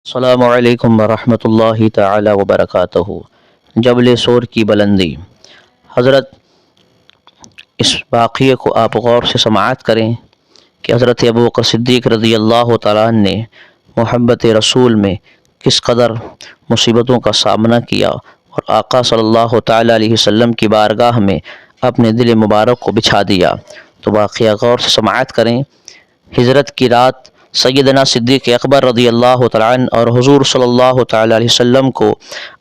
السلام علیکم ورحمۃ اللہ تعالی وبرکاتہ۔ جبل سور کی بلندی۔ حضرت اس واقعے کو آپ غور سے سماعت کریں کہ حضرت ابوبکر صدیق رضی اللہ تعالیٰ عنہ نے محبت رسول میں کس قدر مصیبتوں کا سامنا کیا اور آقا صلی اللہ تعالیٰ علیہ وسلم کی بارگاہ میں اپنے دل مبارک کو بچھا دیا۔ تو واقعہ غور سے سماعت کریں۔ ہجرت کی رات سیدنا صدیق اکبر رضی اللہ تعالیٰ عنہ اور حضور صلی اللہ تعالیٰ علیہ وسلم کو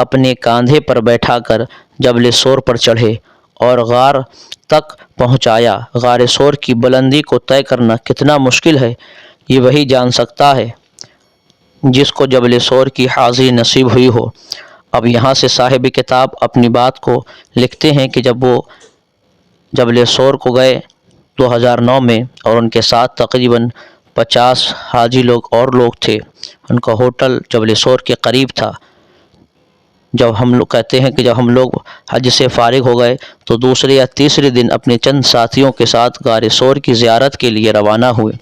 اپنے کاندھے پر بیٹھا کر جبل سور پر چڑھے اور غار تک پہنچایا۔ غار سور کی بلندی کو طے کرنا کتنا مشکل ہے، یہ وہی جان سکتا ہے جس کو جبل سور کی حاضری نصیب ہوئی ہو۔ اب یہاں سے صاحب کتاب اپنی بات کو لکھتے ہیں کہ جب وہ جبل سور کو گئے 2009 میں اور ان کے ساتھ تقریباً 50 حاجی لوگ تھے۔ ان کا ہوٹل جبل سور کے قریب تھا۔ جب ہم لوگ کہتے ہیں کہ جب ہم لوگ حج سے فارغ ہو گئے تو دوسرے یا تیسرے دن اپنے چند ساتھیوں کے ساتھ غار سور کی زیارت کے لیے روانہ ہوئے۔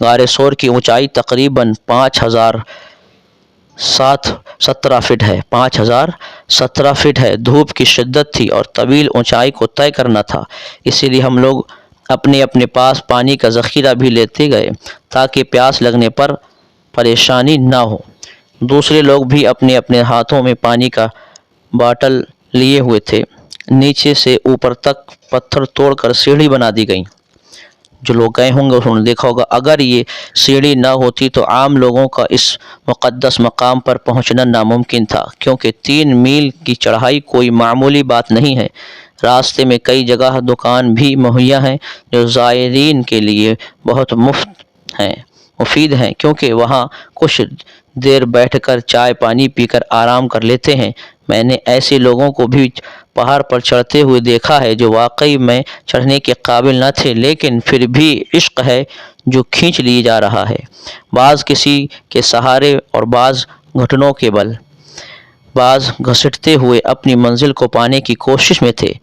غار سور کی اونچائی تقریباً 5017 فٹ ہے۔ 5017 فٹ ہے۔ دھوپ کی شدت تھی اور طویل اونچائی کو طے کرنا تھا، اسی لیے ہم لوگ اپنے پاس پانی کا ذخیرہ بھی لیتے گئے تاکہ پیاس لگنے پر پریشانی نہ ہو۔ دوسرے لوگ بھی اپنے ہاتھوں میں پانی کا باٹل لیے ہوئے تھے۔ نیچے سے اوپر تک پتھر توڑ کر سیڑھی بنا دی گئی۔ جو لوگ گئے ہوں گے انہوں نے دیکھا ہوگا، اگر یہ سیڑھی نہ ہوتی تو عام لوگوں کا اس مقدس مقام پر پہنچنا ناممکن تھا، کیونکہ 3 میل کی چڑھائی کوئی معمولی بات نہیں ہے۔ راستے میں کئی جگہ دکان بھی مہیا ہیں جو زائرین کے لیے بہت مفید ہیں، کیونکہ وہاں کچھ دیر بیٹھ کر چائے پانی پی کر آرام کر لیتے ہیں۔ میں نے ایسے لوگوں کو بھی پہاڑ پر چڑھتے ہوئے دیکھا ہے جو واقعی میں چڑھنے کے قابل نہ تھے، لیکن پھر بھی عشق ہے جو کھینچ لیے جا رہا ہے، بعض کسی کے سہارے اور بعض گھٹنوں کے بل، بعض گھسٹتے ہوئے اپنی منزل کو پانے کی کوشش میں تھے۔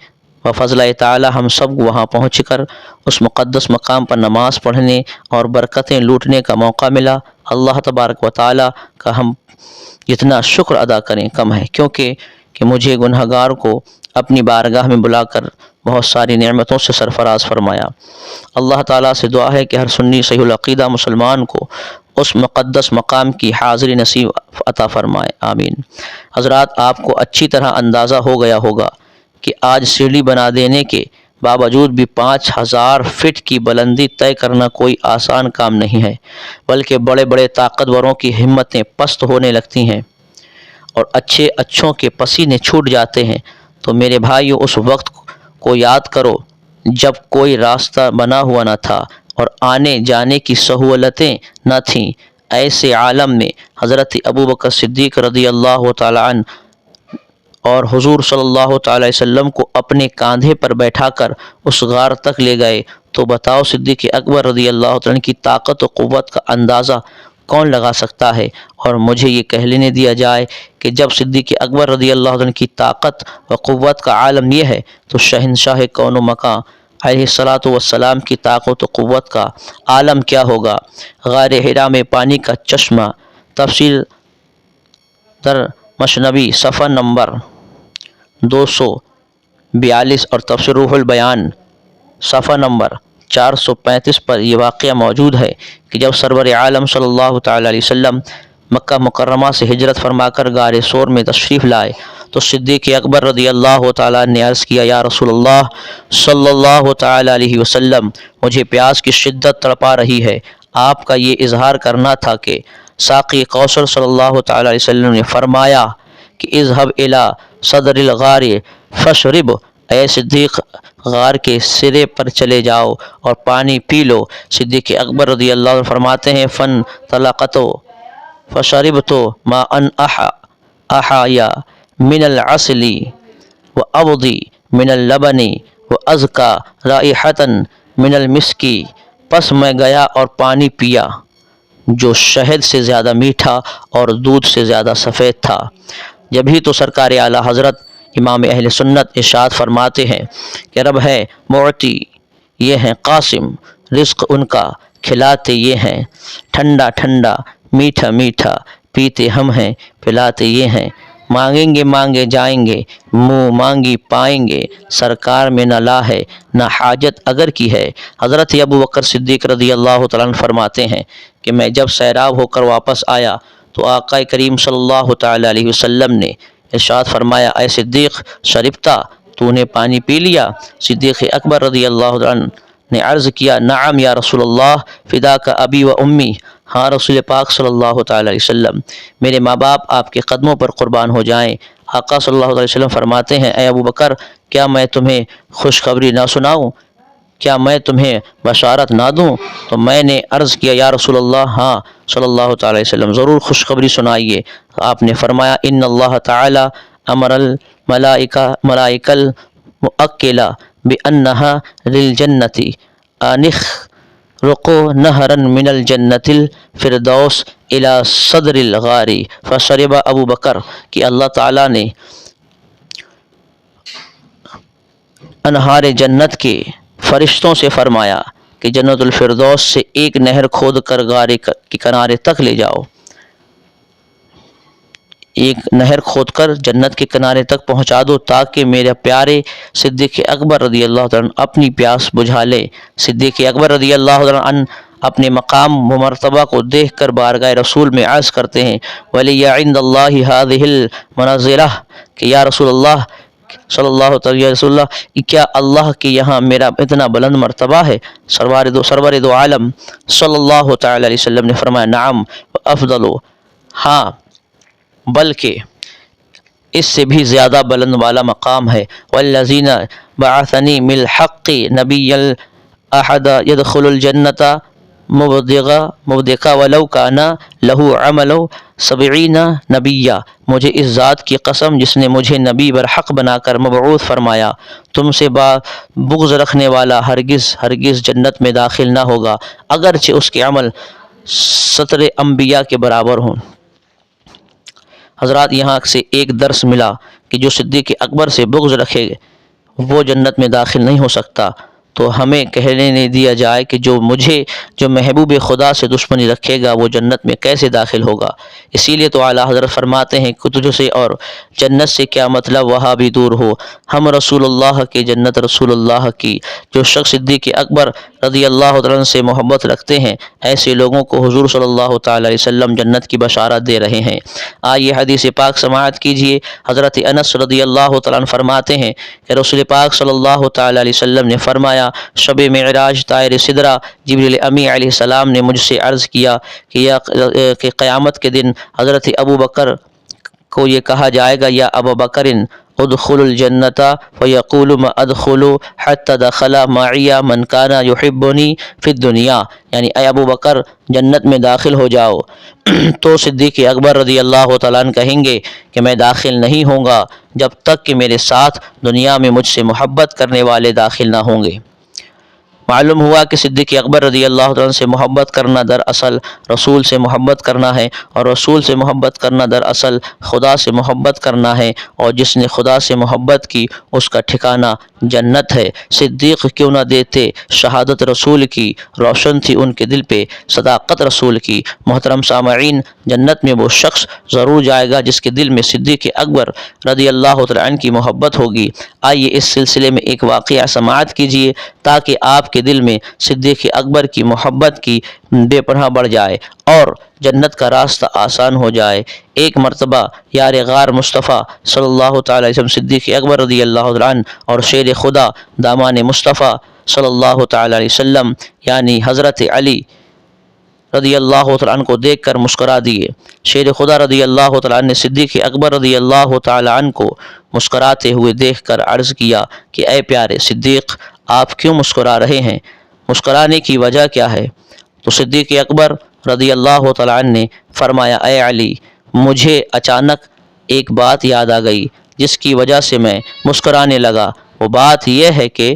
بفضل تعالی ہم سب وہاں پہنچ کر اس مقدس مقام پر نماز پڑھنے اور برکتیں لوٹنے کا موقع ملا۔ اللہ تبارک و تعالی کا ہم جتنا شکر ادا کریں کم ہے، کیونکہ مجھے گنہگار کو اپنی بارگاہ میں بلا کر بہت ساری نعمتوں سے سرفراز فرمایا۔ اللہ تعالیٰ سے دعا ہے کہ ہر سنی صحیح العقیدہ مسلمان کو اس مقدس مقام کی حاضری نصیب عطا فرمائے، آمین۔ حضرات، آپ کو اچھی طرح اندازہ ہو گیا ہوگا کہ آج سیڑھی بنا دینے کے باوجود بھی 5000 فٹ کی بلندی طے کرنا کوئی آسان کام نہیں ہے، بلکہ بڑے بڑے طاقتوروں کی ہمتیں پست ہونے لگتی ہیں اور اچھوں کے پسینے چھوٹ جاتے ہیں۔ تو میرے بھائیو، اس وقت کو یاد کرو جب کوئی راستہ بنا ہوا نہ تھا اور آنے جانے کی سہولتیں نہ تھیں۔ ایسے عالم میں حضرت ابوبکر صدیق رضی اللہ تعالیٰ عنہ اور حضور صلی اللہ تعالیٰ علیہ وسلم کو اپنے کاندھے پر بیٹھا کر اس غار تک لے گئے، تو بتاؤ صدیق اکبر رضی اللہ تعالیٰ عنہ کی طاقت و قوت کا اندازہ کون لگا سکتا ہے؟ اور مجھے یہ کہہ لینے دیا جائے کہ جب صدیق اکبر رضی اللہ عنہ کی طاقت و قوت کا عالم یہ ہے تو شہنشاہ کون و مکان علیہ الصلاۃ والسلام کی طاقت و قوت کا عالم کیا ہوگا؟ غار حرا میں پانی کا چشمہ، تفسیر در مثنوی صفحہ نمبر 242 اور تفسیر روح البیان صفحہ نمبر 435 پر یہ واقعہ موجود ہے کہ جب سرور عالم صلی اللہ تعالیٰ علیہ وسلم مکہ مکرمہ سے ہجرت فرما کر غار سور میں تشریف لائے تو صدیق اکبر رضی اللہ تعالیٰ نے عرض کیا، یا رسول اللہ صلی اللہ تعالیٰ علیہ وسلم، مجھے پیاس کی شدت تڑپا رہی ہے۔ آپ کا یہ اظہار کرنا تھا کہ ساقی کوثر صلی اللہ تعالیٰ علیہ وسلم نے فرمایا کہ اذهب الى صدر الغار فاشرب، اے صدیق غار کے سرے پر چلے جاؤ اور پانی پی لو۔ صدیق اکبر رضی اللہ عنہ فرماتے ہیں، فن طلقت فشربت ماء احیا من العسل وابضی من اللبن وازکا رائحۃ من المسک، پس میں گیا اور پانی پیا جو شہد سے زیادہ میٹھا اور دودھ سے زیادہ سفید تھا۔ جبھی تو سرکار اعلیٰ حضرت امام اہل سنت ارشاد فرماتے ہیں کہ رب ہے معطی، یہ ہیں قاسم، رزق ان کا کھلاتے یہ ہیں، ٹھنڈا ٹھنڈا میٹھا میٹھا پیتے ہم ہیں پلاتے یہ ہیں، مانگیں گے مانگے جائیں گے، منہ مانگی پائیں گے، سرکار میں نہ لا ہے نہ حاجت اگر کی ہے۔ حضرت ابو بکر صدیق رضی اللہ تعالیٰ عنہ فرماتے ہیں کہ میں جب سیراب ہو کر واپس آیا تو آقا کریم صلی اللہ تعالیٰ علیہ وسلم نے ارشاد فرمایا، اے صدیق شربتا، تو نے پانی پی لیا؟ صدیق اکبر رضی اللہ عنہ نے عرض کیا، نعم یا رسول اللہ، فداک ابی و امی، ہاں رسول پاک صلی اللہ تعالیٰ علیہ وسلم، میرے ماں باپ آپ کے قدموں پر قربان ہو جائیں۔ آقا صلی اللہ علیہ وسلم فرماتے ہیں، اے ابو بکر، کیا میں تمہیں خوشخبری نہ سناؤں؟ کیا میں تمہیں بشارت نہ دوں؟ تو میں نے عرض کیا، یا رسول اللہ، ہاں صلی اللہ تعالیٰ علیہ وسلم، ضرور خوشخبری سنائیے۔ آپ نے فرمایا، ان اللہ تعالی امر الملائکہ المؤکلہ بانہا للجنت انخ رقو نہرا من الجنت الفردوس الی صدر الغار فشرب ابو بکر، کہ اللہ تعالیٰ نے انہار جنت کے فرشتوں سے فرمایا کہ جنت الفردوس سے ایک نہر کھود کر غار کے کنارے تک لے جاؤ، ایک نہر کھود کر جنت کے کنارے تک پہنچا دو تاکہ میرے پیارے صدیق اکبر رضی اللہ عنہ اپنی پیاس بجھا لے۔ صدیق اکبر رضی اللہ عنہ اپنے مقام و مرتبہ کو دیکھ کر بارگاہ رسول میں عرض کرتے ہیں، ولی عند اللہ هذه المنزلہ، کہ یا رسول اللہ صلی اللہ علیہ وسلم، کیا اللہ کے یہاں میرا اتنا بلند مرتبہ ہے؟ سرور دو عالم صلی اللہ تعالی علیہ وسلم نے فرمایا، نعم افضل، ہاں بلکہ اس سے بھی زیادہ بلند والا مقام ہے۔ والذین بعثنی بالحق نبی الاحد يدخل الجنت مبدقا ولو کان لہ عمل 70 نبیا، مجھے اس ذات کی قسم جس نے مجھے نبی برحق بنا کر مبعوث فرمایا، تم سے بغض رکھنے والا ہرگز جنت میں داخل نہ ہوگا اگرچہ اس کے عمل 70 انبیاء کے برابر ہوں۔ حضرات، یہاں سے ایک درس ملا کہ جو صدیق اکبر سے بغض رکھے وہ جنت میں داخل نہیں ہو سکتا، تو ہمیں کہنے نہیں دیا جائے کہ جو محبوب خدا سے دشمنی رکھے گا وہ جنت میں کیسے داخل ہوگا۔ اسی لیے تو اعلیٰ حضرت فرماتے ہیں کہ تجھ سے اور جنت سے کیا مطلب، وہاں بھی دور ہو، ہم رسول اللہ کی جنت رسول اللہ کی۔ جو شخص صدیق اکبر رضی اللہ عنہ سے محبت رکھتے ہیں، ایسے لوگوں کو حضور صلی اللہ تعالیٰ علیہ وسلم جنت کی بشارت دے رہے ہیں۔ آئیے حدیث پاک سماعت کیجیے۔ حضرت انس رضی اللہ تعالیٰ عنہ فرماتے ہیں کہ رسول پاک صلی اللہ تعالیٰ علیہ وسلم نے فرمایا، شب معراج طائر سدرہ جبریل امی علیہ السلام نے مجھ سے عرض کیا کہ قیامت کے دن حضرت ابو بکر کو یہ کہا جائے گا، یا ابو بکر ادخل الجنت فیقول ما ادخل حتی دخل معی من کان یحبنی فی الدنیا، یعنی اے ابو بکر جنت میں داخل ہو جاؤ۔ تو صدیق اکبر رضی اللہ تعالیٰ عنہ کہیں گے کہ میں داخل نہیں ہوں گا جب تک کہ میرے ساتھ دنیا میں مجھ سے محبت کرنے والے داخل نہ ہوں گے۔ معلوم ہوا کہ صدیق اکبر رضی اللہ عنہ سے محبت کرنا دراصل رسول سے محبت کرنا ہے، اور رسول سے محبت کرنا دراصل خدا سے محبت کرنا ہے، اور جس نے خدا سے محبت کی اس کا ٹھکانہ جنت ہے۔ صدیق کیوں نہ دیتے، شہادت رسول کی روشن تھی ان کے دل پہ، صداقت رسول کی۔ محترم سامعین، جنت میں وہ شخص ضرور جائے گا جس کے دل میں صدیق اکبر رضی اللہ تعالیٰ عنہ کی محبت ہوگی۔ آئیے اس سلسلے میں ایک واقعہ سماعت کیجیے تاکہ آپ کے دل میں صدیق اکبر کی محبت کی بے پناہ بڑھ جائے اور جنت کا راستہ آسان ہو جائے۔ ایک مرتبہ یار غار مصطفیٰ صلی اللہ تعالی علیہ وسلم صدیق اکبر رضی اللہ عنہ اور شیر خدا دامان مصطفیٰ صلی اللہ تعالی علیہ وسلم یعنی حضرت علی رضی اللہ تعالیٰ عنہ کو دیکھ کر مسکرا دیے۔ شیر خدا رضی اللہ تعالیٰ عنہ نے صدیق اکبر رضی اللہ تعالیٰ عنہ کو مسکراتے ہوئے دیکھ کر عرض کیا کہ اے پیارے صدیق، آپ کیوں مسکرا رہے ہیں؟ مسکرانے کی وجہ کیا ہے؟ تو صدیق اکبر رضی اللہ تعالیٰ عنہ نے فرمایا، اے علی، مجھے اچانک ایک بات یاد آ گئی جس کی وجہ سے میں مسکرانے لگا۔ وہ بات یہ ہے کہ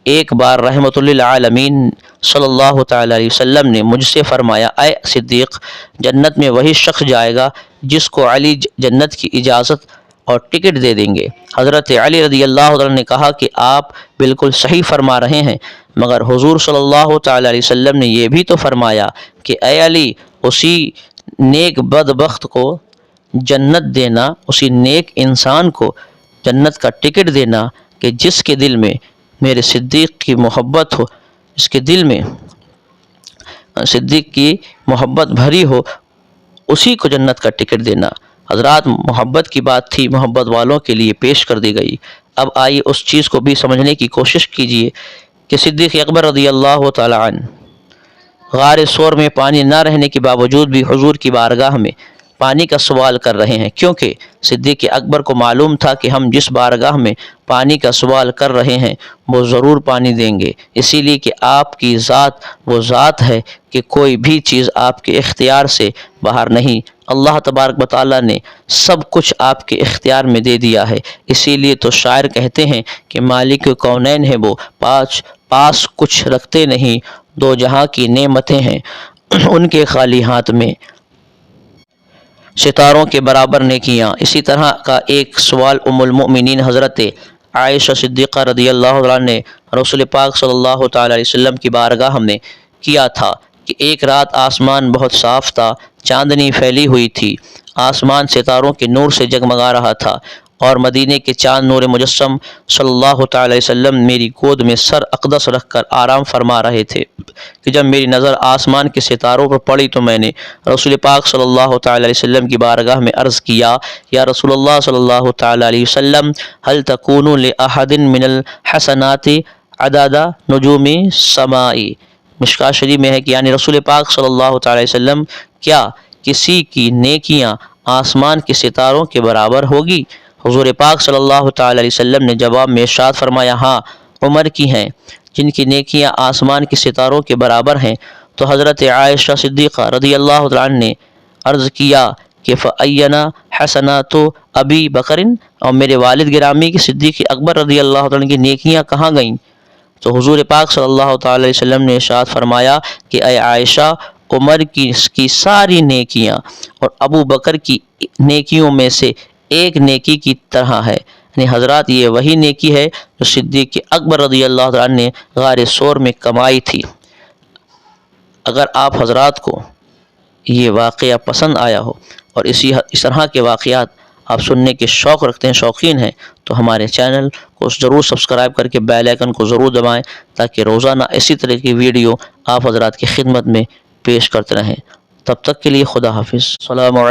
ایک بار رحمت للعالمین صلی اللہ تعالیٰ علیہ وسلم نے مجھ سے فرمایا، اے صدیق، جنت میں وہی شخص جائے گا جس کو علی جنت کی اجازت اور ٹکٹ دے دیں گے۔ حضرت علی رضی اللہ عنہ نے کہا کہ آپ بالکل صحیح فرما رہے ہیں، مگر حضور صلی اللہ تعالیٰ علیہ وسلم نے یہ بھی تو فرمایا کہ اے علی، اسی نیک بدبخت کو جنت دینا، اسی نیک انسان کو جنت کا ٹکٹ دینا کہ جس کے دل میں میرے صدیق کی محبت ہو، جس کے دل میں صدیق کی محبت بھری ہو، اسی کو جنت کا ٹکٹ دینا۔ حضرات، محبت کی بات تھی، محبت والوں کے لیے پیش کر دی گئی۔ اب آئیے اس چیز کو بھی سمجھنے کی کوشش کیجیے کہ صدیق اکبر رضی اللہ تعالی عنہ غار ثور میں پانی نہ رہنے کے باوجود بھی حضور کی بارگاہ میں پانی کا سوال کر رہے ہیں، کیونکہ صدیق اکبر کو معلوم تھا کہ ہم جس بارگاہ میں پانی کا سوال کر رہے ہیں وہ ضرور پانی دیں گے، اسی لیے کہ آپ کی ذات وہ ذات ہے کہ کوئی بھی چیز آپ کے اختیار سے باہر نہیں۔ اللہ تبارک و تعالیٰ نے سب کچھ آپ کے اختیار میں دے دیا ہے، اسی لیے تو شاعر کہتے ہیں کہ مالک کونین ہے وہ، پاس کچھ رکھتے نہیں، دو جہاں کی نعمتیں ہیں ان کے خالی ہاتھ میں، ستاروں کے برابر نیکیاں۔ اسی طرح کا ایک سوال ام المؤمنین حضرت عائشہ صدیقہ رضی اللہ عنہا نے رسول پاک صلی اللہ تعالی علیہ وسلم کی بارگاہ میں کیا تھا کہ ایک رات آسمان بہت صاف تھا، چاندنی پھیلی ہوئی تھی، آسمان ستاروں کے نور سے جگمگا رہا تھا، اور مدینے کے چاند نور مجسم صلی اللہ تعالی علیہ وسلم میری گود میں سر اقدس رکھ کر آرام فرما رہے تھے کہ جب میری نظر آسمان کے ستاروں پر پڑی تو میں نے رسول پاک صلی اللہ تعالی علیہ وسلم کی بارگاہ میں عرض کیا، یا رسول اللہ صلی اللہ تعالی علیہ وسلم، هل تکون لأحد من الحسنات عدد نجوم السماء؟ مشکوٰۃ شریف میں ہے کہ یعنی رسول پاک صلی اللہ تعالی علیہ وسلم، کیا کسی کی نیکیاں آسمان کے ستاروں کے برابر ہوگی؟ حضور پاک صلی اللہ تعالی علیہ وسلم نے جواب میں ارشاد فرمایا، ہاں، عمر کی ہیں جن کی نیکیاں آسمان کے ستاروں کے برابر ہیں۔ تو حضرت عائشہ صدیقہ رضی اللہ عنہا نے عرض کیا کہ فَأَيَّنَا حَسَنَاتُ أَبِي بَكْرٍ، اور میرے والد گرامی کی صدیق اکبر رضی اللہ عنہ کی نیکیاں کہاں گئیں؟ تو حضور پاک صلی اللہ تعالی علیہ وسلم نے ارشاد فرمایا کہ اے عائشہ، عمر کی ساری نیکیاں اور ابو بکر کی نیکیوں میں سے ایک نیکی کی طرح ہے، یعنی حضرات یہ وہی نیکی ہے جو صدیق اکبر رضی اللہ عنہ نے غار ثور میں کمائی تھی۔ اگر آپ حضرات کو یہ واقعہ پسند آیا ہو اور اس طرح کے واقعات آپ سننے کے شوق رکھتے ہیں، شوقین ہیں، تو ہمارے چینل کو ضرور سبسکرائب کر کے بیل آئیکن کو ضرور دبائیں تاکہ روزانہ اسی طرح کی ویڈیو آپ حضرات کی خدمت میں پیش کرتے رہیں۔ تب تک کے لیے خدا حافظ، السلام علیکم۔